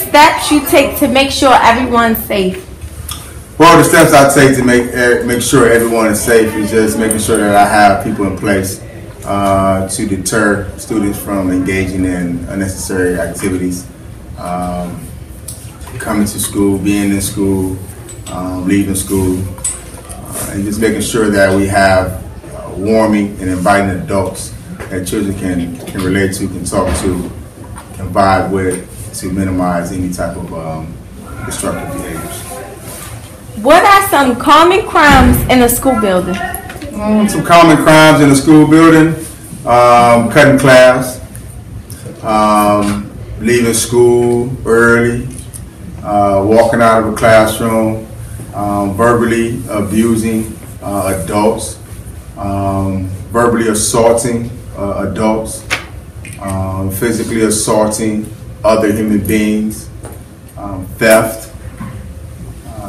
steps you take to make sure everyone's safe? Well, the steps I take to make sure everyone is safe is just making sure that I have people in place to deter students from engaging in unnecessary activities, coming to school, being in school, leaving school, and just making sure that we have warming and inviting adults that children can relate to, can talk to, can vibe with, to minimize any type of destructive behaviors. What are some common crimes in a school building? Some common crimes in a school building: cutting class, leaving school early, walking out of a classroom, verbally abusing adults, verbally assaulting adults, physically assaulting other human beings, theft,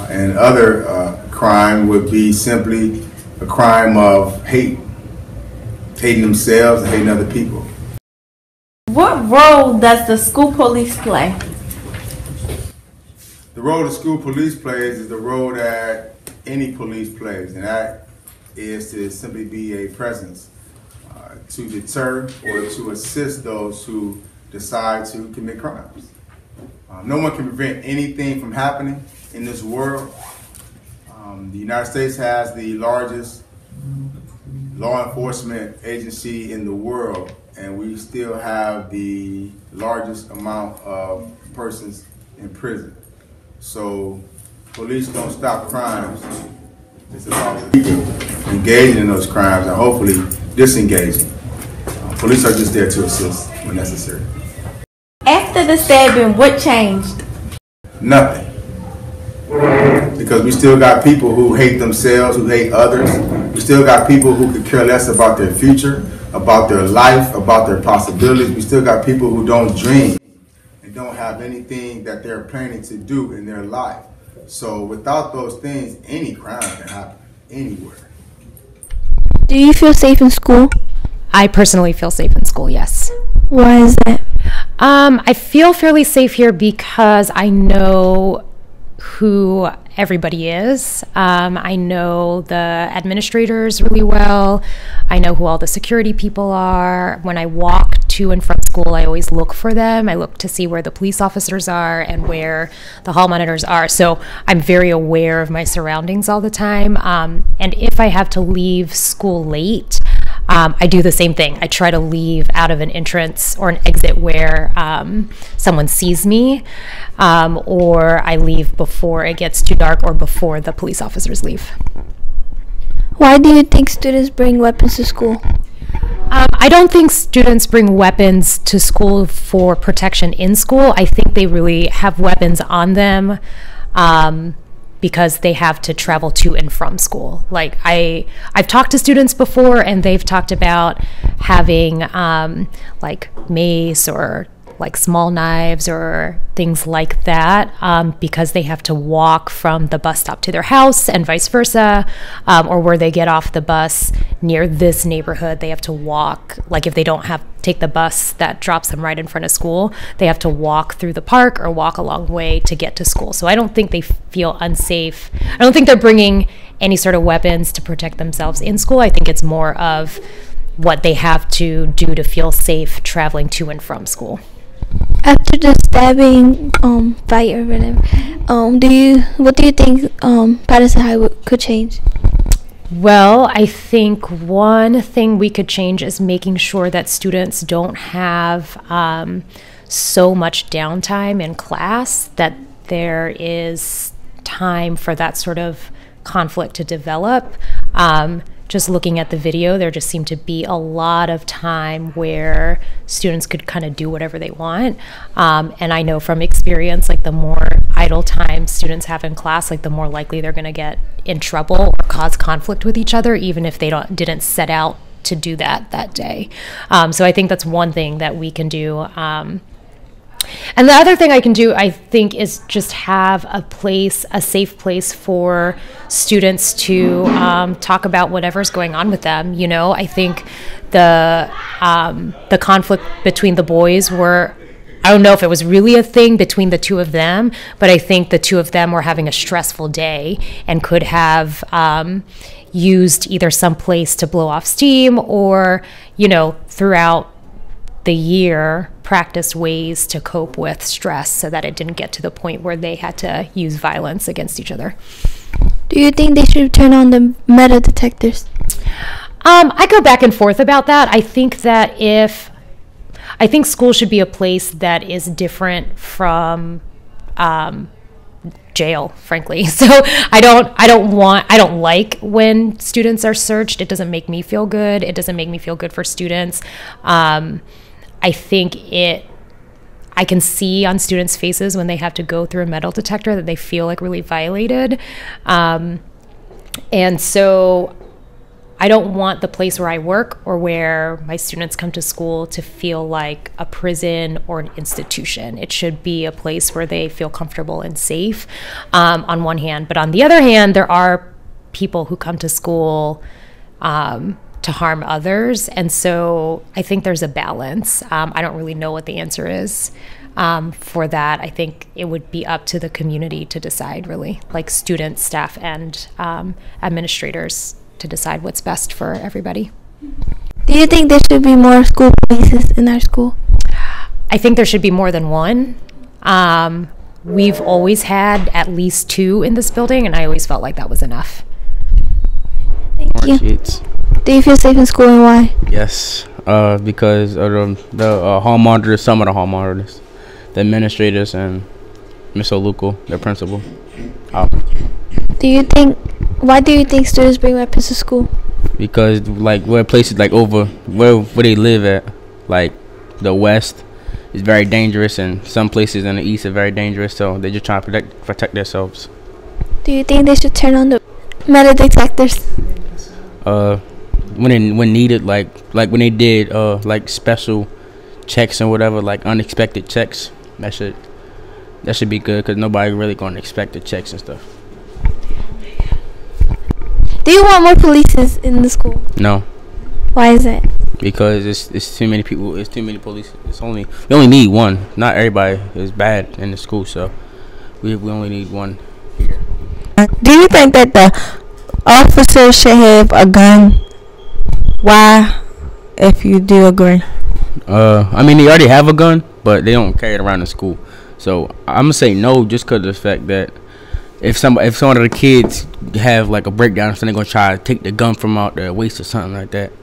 and other crime would be simply a crime of hating themselves and hating other people. What role does the school police play? The role the school police plays is the role that any police plays, and that is to simply be a presence to deter or to assist those who decide to commit crimes. No one can prevent anything from happening in this world. The United States has the largest law enforcement agency in the world, and we still have the largest amount of persons in prison. So police don't stop crimes. It's about people engaging in those crimes and hopefully disengaging. Police are just there to assist when necessary. After the stabbing, what changed? Nothing. Because we still got people who hate themselves, who hate others. We still got people who could care less about their future, about their life, about their possibilities. We still got people who don't dream and don't have anything that they're planning to do in their life. So without those things, any crime can happen anywhere. Do you feel safe in school? I personally feel safe in school, yes. Why is that? I feel fairly safe here because I know who everybody is. I know the administrators really well. I know who all the security people are. When I walk to and from school, I always look for them. I look to see where the police officers are and where the hall monitors are. So I'm very aware of my surroundings all the time. And if I have to leave school late, I do the same thing. I try to leave out of an entrance or an exit where someone sees me, or I leave before it gets too dark or before the police officers leave. Why do you think students bring weapons to school? I don't think students bring weapons to school for protection in school. I think they really have weapons on them because they have to travel to and from school. Like I've talked to students before, and they've talked about having like mace or like small knives or things like that because they have to walk from the bus stop to their house and vice versa, or where they get off the bus near this neighborhood, they have to walk. Like if they don't take the bus that drops them right in front of school, they have to walk through the park or walk a long way to get to school. So I don't think they feel unsafe. I don't think they're bringing any sort of weapons to protect themselves in school. I think it's more of what they have to do to feel safe traveling to and from school. After the stabbing fight or whatever, what do you think Patterson High could change? Well, I think one thing we could change is making sure that students don't have so much downtime in class, that there is time for that sort of conflict to develop. Just looking at the video, there just seemed to be a lot of time where students could kind of do whatever they want. And I know from experience, like the more idle time students have in class, like the more likely they're going to get in trouble or cause conflict with each other, even if they didn't set out to do that day. So I think that's one thing that we can do. And the other thing I can do, I think, is just have a safe place for students to talk about whatever's going on with them. You know, I think the conflict between the boys were I don't know if it was really a thing between the two of them, but I think the two of them were having a stressful day and could have used either some place to blow off steam or, throughout the year practiced ways to cope with stress so that it didn't get to the point where they had to use violence against each other. Do you think they should turn on the metal detectors? I go back and forth about that. I think school should be a place that is different from jail, frankly. So I don't like when students are searched. It doesn't make me feel good. It doesn't make me feel good for students. I think I can see on students' faces when they have to go through a metal detector that they feel like really violated. And so I don't want the place where I work or where my students come to school to feel like a prison or an institution. It should be a place where they feel comfortable and safe, on one hand. But on the other hand, there are people who come to school to harm others. And so I think there's a balance. I don't really know what the answer is for that. I think it would be up to the community to decide, really, like students, staff, and administrators, to decide what's best for everybody. Do you think there should be more school polices in our school? I think there should be more than one. We've always had at least 2 in this building, and I always felt like that was enough. Thank you. Sheets. Do you feel safe in school, and why? Yes, because of the hall monitors, some of the hall monitors, the administrators, and Miss Oluko, the principal. Why do you think students bring weapons to school? Because where places over where they live at, like the West, is very dangerous, and some places in the East are very dangerous. So they're just trying to protect themselves. Do you think they should turn on the metal detectors? When needed, like when they did special checks and whatever, like unexpected checks, that should be good, because nobody really gonna expect the checks and stuff. Do you want more police in the school? No. Why is that? Because it's too many people. It's too many police. We only need one. Not everybody is bad in the school, so we only need one here. Do you think that the officers should have a gun? Why, if you do agree? I mean, they already have a gun, but they don't carry it around in school. So I'm gonna say no, just because of the fact that if some of the kids have a breakdown, so they're gonna try to take the gun from out their waist or something like that,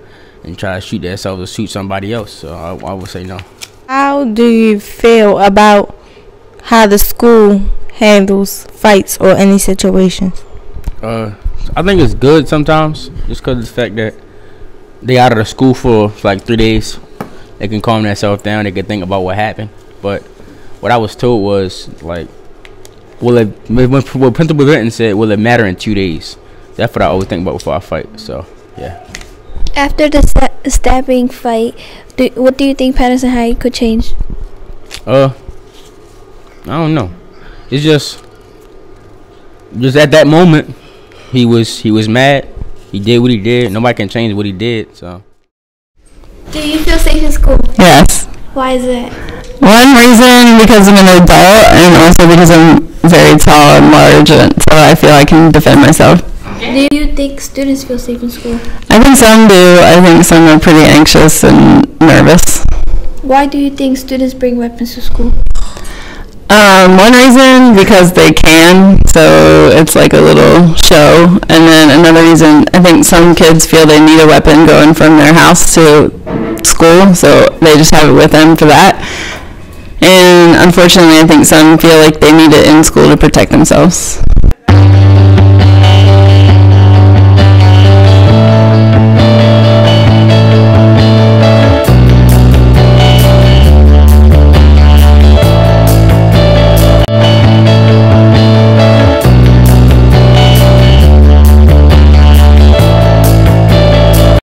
and try to shoot themselves or shoot somebody else. So I would say no. How do you feel about how the school handles fights or any situations? I think it's good sometimes, just because of the fact that they out of the school for 3 days. They can calm themselves down. They can think about what happened. But what I was told was when Principal Benton said, will it matter in 2 days? That's what I always think about before I fight. So yeah. After the stabbing fight, what do you think Patterson High could change? I don't know. It's just at that moment, he was mad. He did what he did. Nobody can change what he did. So. Do you feel safe in school? Yes. Why is that? One reason, because I'm an adult, and also because I'm very tall and large, and so I feel I can defend myself. Do you think students feel safe in school? I think some do. I think some are pretty anxious and nervous. Why do you think students bring weapons to school? One reason, because they can, so it's like a little show. And then another reason, I think some kids feel they need a weapon going from their house to school, so they just have it with them for that. And unfortunately, I think some feel like they need it in school to protect themselves.